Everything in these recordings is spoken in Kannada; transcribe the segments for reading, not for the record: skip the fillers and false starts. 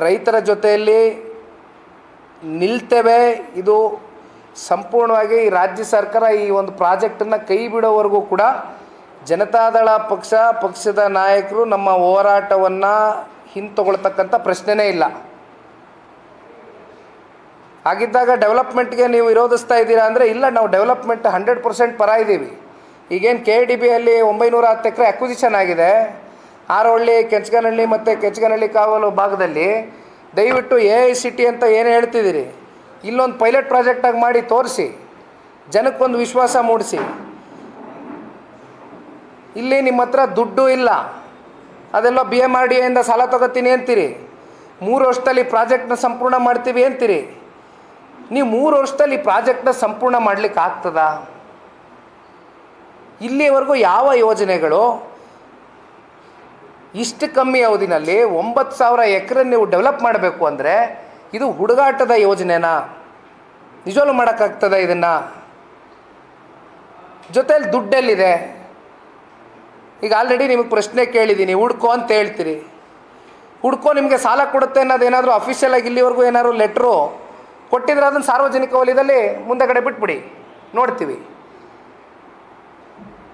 ರೈತರ ಜೊತೆಯಲ್ಲಿ ನಿಲ್ತೇವೆ. ಇದು ಸಂಪೂರ್ಣವಾಗಿ ಈ ರಾಜ್ಯ ಸರ್ಕಾರ ಈ ಒಂದು ಪ್ರಾಜೆಕ್ಟನ್ನು ಕೈ ಬಿಡೋವರೆಗೂ ಕೂಡ ಜನತಾದಳ ಪಕ್ಷದ ನಾಯಕರು ನಮ್ಮ ಹೋರಾಟವನ್ನು ಹಿಂತಗೊಳ್ತಕ್ಕಂಥ ಪ್ರಶ್ನೆನೇ ಇಲ್ಲ. ಹಾಗಿದ್ದಾಗ ಡೆವಲಪ್ಮೆಂಟ್ಗೆ ನೀವು ವಿರೋಧಿಸ್ತಾ ಇದ್ದೀರಾ ಅಂದರೆ, ಇಲ್ಲ, ನಾವು ಡೆವಲಪ್ಮೆಂಟ್ 100% ಪರ ಇದ್ದೀವಿ. ಈಗೇನು KDBಯಲ್ಲಿ 910 ಎಕರೆ ಅಕ್ವಿಸಿಷನ್ ಆಗಿದೆ, ಆರೋಹಳ್ಳಿ, ಕೆಂಚಗನಹಳ್ಳಿ ಮತ್ತು ಕೆಂಚಗನಹಳ್ಳಿ ಕಾವಲು ಭಾಗದಲ್ಲಿ. ದಯವಿಟ್ಟು AICT ಅಂತ ಏನು ಹೇಳ್ತಿದ್ದೀರಿ, ಇಲ್ಲೊಂದು ಪೈಲಟ್ ಪ್ರಾಜೆಕ್ಟಾಗಿ ಮಾಡಿ ತೋರಿಸಿ, ಜನಕ್ಕೊಂದು ವಿಶ್ವಾಸ ಮೂಡಿಸಿ. ಇಲ್ಲಿ ನಿಮ್ಮ ಹತ್ರ ದುಡ್ಡು ಇಲ್ಲ, ಅದೆಲ್ಲ BMRDAಯಿಂದ ಸಾಲ ತಗೋತೀನಿ ಅಂತೀರಿ. 3 ವರ್ಷದಲ್ಲಿ ಪ್ರಾಜೆಕ್ಟ್ನ ಸಂಪೂರ್ಣ ಮಾಡ್ತೀವಿ ಅಂತೀರಿ. ನೀವು 3 ವರ್ಷದಲ್ಲಿ ಪ್ರಾಜೆಕ್ಟ್ನ ಸಂಪೂರ್ಣ ಮಾಡಲಿಕ್ಕೆ ಆಗ್ತದಾ? ಇಲ್ಲಿವರೆಗೂ ಯಾವ ಯೋಜನೆಗಳು ಇಷ್ಟು ಕಮ್ಮಿ ಅವಧಿನಲ್ಲಿ 9,000 ಎಕರೆ ನೀವು ಡೆವಲಪ್ ಮಾಡಬೇಕು ಅಂದರೆ ಇದು ಹುಡುಗಾಟದ ಯೋಜನೆನಾ? ನಿಜವೂ ಮಾಡೋಕ್ಕಾಗ್ತದೆ ಇದನ್ನು? ಜೊತೆಯಲ್ಲಿ ದುಡ್ಡೆಲ್ಲಿದೆ? ಈಗ ಆಲ್ರೆಡಿ ನಿಮಗೆ ಪ್ರಶ್ನೆ ಕೇಳಿದ್ದೀನಿ, ಹುಡ್ಕೋ ಅಂತ ಹೇಳ್ತೀರಿ. ಹುಡ್ಕೋ ನಿಮಗೆ ಸಾಲ ಕೊಡುತ್ತೆ ಅನ್ನೋದೇನಾದರೂ ಅಫಿಷಿಯಲಾಗಿ ಇಲ್ಲಿವರೆಗೂ ಏನಾದರೂ ಲೆಟ್ರು ಕೊಟ್ಟಿದ್ರೆ ಅದನ್ನು ಸಾರ್ವಜನಿಕ ವಲಯದಲ್ಲಿ ಮುಂದೆಗಡೆ ಬಿಟ್ಬಿಡಿ, ನೋಡ್ತೀವಿ.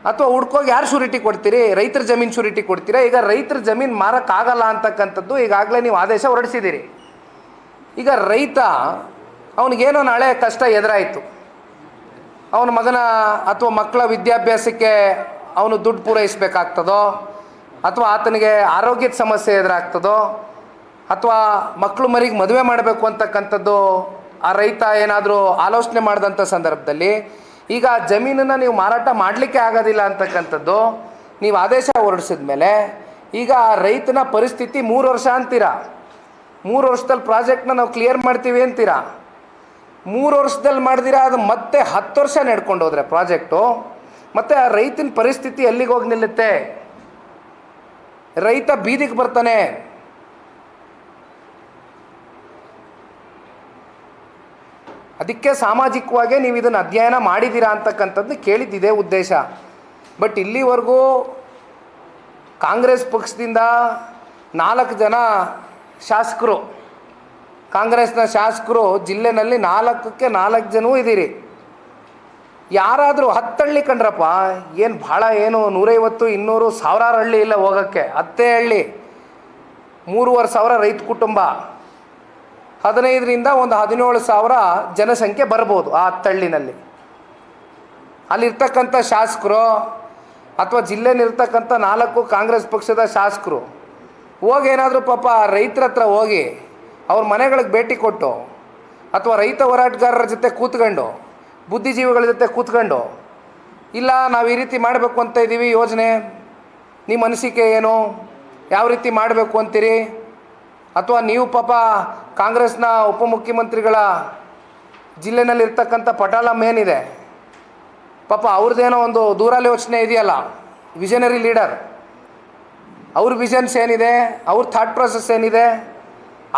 ಅಥವಾ ಹುಡ್ಕೋಗಿ ಯಾರು ಶೂರಿಟಿ ಕೊಡ್ತೀರಿ? ರೈತರ ಜಮೀನು ಶೂರಿಟಿ ಕೊಡ್ತೀರಾ? ಈಗ ರೈತರ ಜಮೀನು ಮಾರೋಕ್ಕಾಗಲ್ಲ ಅಂತಕ್ಕಂಥದ್ದು ಈಗಾಗಲೇ ನೀವು ಆದೇಶ ಹೊರಡಿಸಿದ್ದೀರಿ. ಈಗ ರೈತ ಅವನಿಗೇನೋ ನಾಳೆ ಕಷ್ಟ ಎದುರಾಯಿತು, ಅವನ ಮಗನ ಅಥವಾ ಮಕ್ಕಳ ವಿದ್ಯಾಭ್ಯಾಸಕ್ಕೆ ಅವನು ದುಡ್ಡು ಪೂರೈಸಬೇಕಾಗ್ತದೋ, ಅಥವಾ ಆತನಿಗೆ ಆರೋಗ್ಯದ ಸಮಸ್ಯೆ ಎದುರಾಗ್ತದೋ, ಅಥವಾ ಮಕ್ಕಳು ಮರಿಗೆ ಮದುವೆ ಮಾಡಬೇಕು ಅಂತಕ್ಕಂಥದ್ದು ಆ ರೈತ ಏನಾದರೂ ಆಲೋಚನೆ ಮಾಡಿದಂಥ ಸಂದರ್ಭದಲ್ಲಿ ಈಗ ಜಮೀನನ್ನು ನೀವು ಮಾರಾಟ ಮಾಡಲಿಕ್ಕೆ ಆಗೋದಿಲ್ಲ ಅಂತಕ್ಕಂಥದ್ದು ನೀವು ಆದೇಶ ಹೊರಡಿಸಿದ ಮೇಲೆ ಈಗ ಆ ರೈತನ ಪರಿಸ್ಥಿತಿ 3 ವರ್ಷ ಅಂತೀರಾ. 3 ವರ್ಷದಲ್ಲಿ ಪ್ರಾಜೆಕ್ಟ್ನ ನಾವು ಕ್ಲಿಯರ್ ಮಾಡ್ತೀವಿ ಅಂತೀರಾ. 3 ವರ್ಷದಲ್ಲಿ ಮಾಡಿದಿರಾ, ಅದು ಮತ್ತೆ 10 ವರ್ಷ ನಡ್ಕೊಂಡು ಹೋದರೆ ಪ್ರಾಜೆಕ್ಟು, ಮತ್ತು ಆ ರೈತನ ಪರಿಸ್ಥಿತಿ ಎಲ್ಲಿಗೆ ಹೋಗಿ ನಿಲ್ಲುತ್ತೆ? ರೈತ ಬೀದಿಗೆ ಬರ್ತಾನೆ. ಅದಕ್ಕೆ ಸಾಮಾಜಿಕವಾಗಿ ನೀವು ಇದನ್ನು ಅಧ್ಯಯನ ಮಾಡಿದ್ದೀರಾ ಅಂತಕ್ಕಂಥದ್ದು ಕೇಳಿದ್ದಿದೆ ಉದ್ದೇಶ. ಬಟ್ ಇಲ್ಲಿವರೆಗೂ ಕಾಂಗ್ರೆಸ್ ಪಕ್ಷದಿಂದ 4 ಜನ ಶಾಸಕರು, ಕಾಂಗ್ರೆಸ್ನ ಶಾಸಕರು ಜಿಲ್ಲೆನಲ್ಲಿ 4ಕ್ಕೆ 4 ಜನವೂ ಇದ್ದೀರಿ. ಯಾರಾದರೂ 10 ಹಳ್ಳಿ ಕಂಡ್ರಪ್ಪ, ಏನು ಭಾಳ ಏನು 150, 200, 1000 ಹಳ್ಳಿ ಇಲ್ಲ ಹೋಗೋಕ್ಕೆ. 10 ಹಳ್ಳಿ, 3,500 ರೈತ ಕುಟುಂಬ, 15ರಿಂದ ಒಂದು 17,000 ಜನಸಂಖ್ಯೆ ಬರ್ಬೋದು ಆ 10 ಹಳ್ಳಿನಲ್ಲಿ. ಅಲ್ಲಿರ್ತಕ್ಕಂಥ ಶಾಸಕರು ಅಥವಾ ಜಿಲ್ಲೆಯಲ್ಲಿರ್ತಕ್ಕಂಥ 4 ಕಾಂಗ್ರೆಸ್ ಪಕ್ಷದ ಶಾಸಕರು ಹೋಗೇನಾದರೂ ಪಾಪ ರೈತರ ಹತ್ರ ಹೋಗಿ ಅವ್ರ ಮನೆಗಳಿಗೆ ಭೇಟಿ ಕೊಟ್ಟು, ಅಥವಾ ರೈತ ಹೋರಾಟಗಾರರ ಜೊತೆ ಕೂತ್ಕೊಂಡು, ಬುದ್ಧಿಜೀವಿಗಳ ಜೊತೆ ಕೂತ್ಕೊಂಡು, ಇಲ್ಲ ನಾವು ಈ ರೀತಿ ಮಾಡಬೇಕು ಅಂತ ಇದ್ದೀವಿ ಯೋಜನೆ, ನಿಮ್ಮ ಅನಿಸಿಕೆ ಏನು, ಯಾವ ರೀತಿ ಮಾಡಬೇಕು ಅಂತೀರಿ? ಅಥವಾ ನೀವು ಪಾಪ ಕಾಂಗ್ರೆಸ್ನ ಉಪಮುಖ್ಯಮಂತ್ರಿಗಳ ಜಿಲ್ಲೆನಲ್ಲಿರ್ತಕ್ಕಂಥ ಪಟಾಲಮ್ ಏನಿದೆ ಪಾಪ, ಅವ್ರದ್ದೇನೋ ಒಂದು ದೂರಾಲೋಚನೆ ಇದೆಯಲ್ಲ, ವಿಷನರಿ ಲೀಡರ್, ಅವ್ರ ವಿಷನ್ಸ್ ಏನಿದೆ, ಅವ್ರ ಥಾಟ್ ಪ್ರೊಸೆಸ್ ಏನಿದೆ,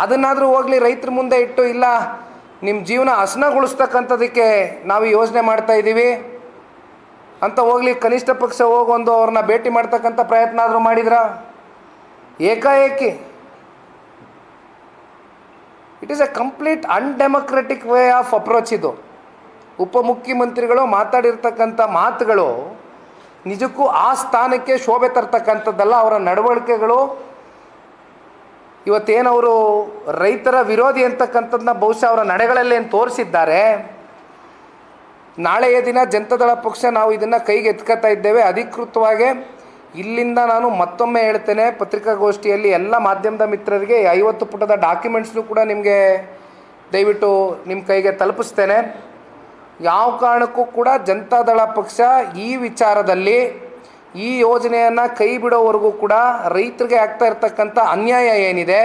ಅದನ್ನಾದರೂ ಹೋಗಲಿ ರೈತರ ಮುಂದೆ ಇಟ್ಟು, ಇಲ್ಲ ನಿಮ್ಮ ಜೀವನ ಹಸನಗೊಳಿಸ್ತಕ್ಕಂಥದ್ದಕ್ಕೆ ನಾವು ಈ ಯೋಜನೆ ಮಾಡ್ತಾಯಿದ್ದೀವಿ ಅಂತ ಹೋಗಲಿ ಕನಿಷ್ಠ ಪಕ್ಷ ಹೋಗೊಂದು ಅವ್ರನ್ನ ಭೇಟಿ ಮಾಡ್ತಕ್ಕಂಥ ಪ್ರಯತ್ನ ಆದರೂ ಮಾಡಿದ್ರಾ? ಏಕಾಏಕಿ it is a complete undemocratic way of approach. ಇದು ಉಪಮುಖ್ಯಮಂತ್ರಿಗಳು ಮಾತಾಡಿರ್ತಕ್ಕಂಥ ಮಾತುಗಳು ನಿಜಕ್ಕೂ ಆ ಸ್ಥಾನಕ್ಕೆ ಶೋಭೆ ತರ್ತಕ್ಕಂಥದ್ದಲ್ಲ. ಅವರ ನಡವಳಿಕೆಗಳು ಇವತ್ತೇನವರು ರೈತರ ವಿರೋಧಿ ಅಂತಕ್ಕಂಥದ್ದನ್ನ ಬಹುಶಃ ಅವರ ನಡೆಗಳಲ್ಲೇನು ತೋರಿಸಿದ್ದಾರೆ. ನಾಳೆಯ ದಿನ ಜನತಾದಳ ಪಕ್ಷ ನಾವು ಇದನ್ನು ಕೈಗೆ ಎತ್ಕೊತಾ ಇದ್ದೇವೆ ಅಧಿಕೃತವಾಗಿ. ಇಲ್ಲಿಂದ ನಾನು ಮತ್ತೊಮ್ಮೆ ಹೇಳ್ತೇನೆ, ಪತ್ರಿಕಾಗೋಷ್ಠಿಯಲ್ಲಿ ಎಲ್ಲ ಮಾಧ್ಯಮದ ಮಿತ್ರರಿಗೆ 50 ಪುಟದ ಡಾಕ್ಯುಮೆಂಟ್ಸ್ನು ಕೂಡ ನಿಮಗೆ ದಯವಿಟ್ಟು ನಿಮ್ಮ ಕೈಗೆ ತಲುಪಿಸ್ತೇನೆ. ಯಾವ ಕಾರಣಕ್ಕೂ ಕೂಡ ಜನತಾದಳ ಪಕ್ಷ ಈ ವಿಚಾರದಲ್ಲಿ ಈ ಯೋಜನೆಯನ್ನು ಕೈ ಬಿಡೋವರೆಗೂ ಕೂಡ ರೈತರಿಗೆ ಆಗ್ತಾ ಇರ್ತಕ್ಕಂಥ ಅನ್ಯಾಯ ಏನಿದೆ,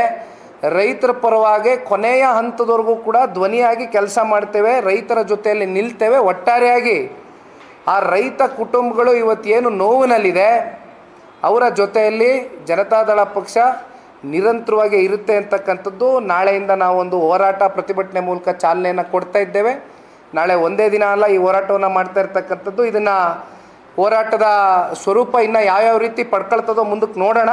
ರೈತರ ಪರವಾಗಿ ಕೊನೆಯ ಹಂತದವರೆಗೂ ಕೂಡ ಧ್ವನಿಯಾಗಿ ಕೆಲಸ ಮಾಡ್ತೇವೆ, ರೈತರ ಜೊತೆಯಲ್ಲಿ ನಿಲ್ತೇವೆ. ಒಟ್ಟಾರೆಯಾಗಿ ಆ ರೈತ ಕುಟುಂಬಗಳು ಇವತ್ತೇನು ನೋವಿನಲ್ಲಿದೆ ಅವರ ಜೊತೆಯಲ್ಲಿ ಜನತಾದಳ ಪಕ್ಷ ನಿರಂತರವಾಗಿ ಇರುತ್ತೆ ಅಂತಕ್ಕಂಥದ್ದು ನಾಳೆಯಿಂದ ನಾವೊಂದು ಹೋರಾಟ ಪ್ರತಿಭಟನೆ ಮೂಲಕ ಚಾಲನೆಯನ್ನು ಕೊಡ್ತಾ ಇದ್ದೇವೆ. ನಾಳೆ ಒಂದೇ ದಿನ ಅಲ್ಲ ಈ ಹೋರಾಟವನ್ನು ಮಾಡ್ತಾ ಇರ್ತಕ್ಕಂಥದ್ದು. ಇದನ್ನು ಹೋರಾಟದ ಸ್ವರೂಪ ಇನ್ನು ಯಾವ್ಯಾವ ರೀತಿ ಪಡ್ಕೊಳ್ತದೋ ಮುಂದಕ್ಕೆ ನೋಡೋಣ.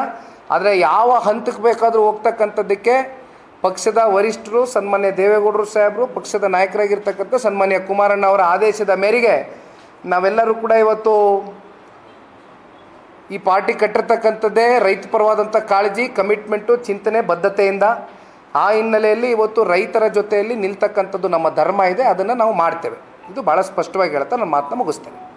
ಆದರೆ ಯಾವ ಹಂತಕ್ಕೆ ಬೇಕಾದರೂ ಹೋಗ್ತಕ್ಕಂಥದ್ದಕ್ಕೆ ಪಕ್ಷದ ವರಿಷ್ಠರು ಸನ್ಮಾನ್ಯ ದೇವೇಗೌಡರು ಸಾಹೇಬರು, ಪಕ್ಷದ ನಾಯಕರಾಗಿರ್ತಕ್ಕಂಥ ಸನ್ಮಾನ್ಯ ಕುಮಾರಣ್ಣ ಅವರ ಆದೇಶದ ಮೇರೆಗೆ ನಾವೆಲ್ಲರೂ ಕೂಡ ಇವತ್ತು ಈ ಪಾರ್ಟಿ ಕಟ್ಟಿರ್ತಕ್ಕಂಥದ್ದೇ ರೈತ ಪರವಾದಂಥ ಕಾಳಜಿ, ಕಮಿಟ್ಮೆಂಟು, ಚಿಂತನೆ, ಬದ್ಧತೆಯಿಂದ. ಆ ಹಿನ್ನೆಲೆಯಲ್ಲಿ ಇವತ್ತು ರೈತರ ಜೊತೆಯಲ್ಲಿ ನಿಲ್ತಕ್ಕಂಥದ್ದು ನಮ್ಮ ಧರ್ಮ ಇದೆ, ಅದನ್ನು ನಾವು ಮಾಡ್ತೇವೆ. ಇದು ಭಾಳ ಸ್ಪಷ್ಟವಾಗಿ ಹೇಳ್ತಾ ನನ್ನ ಮಾತನ್ನ ಮುಗಿಸ್ತೇನೆ.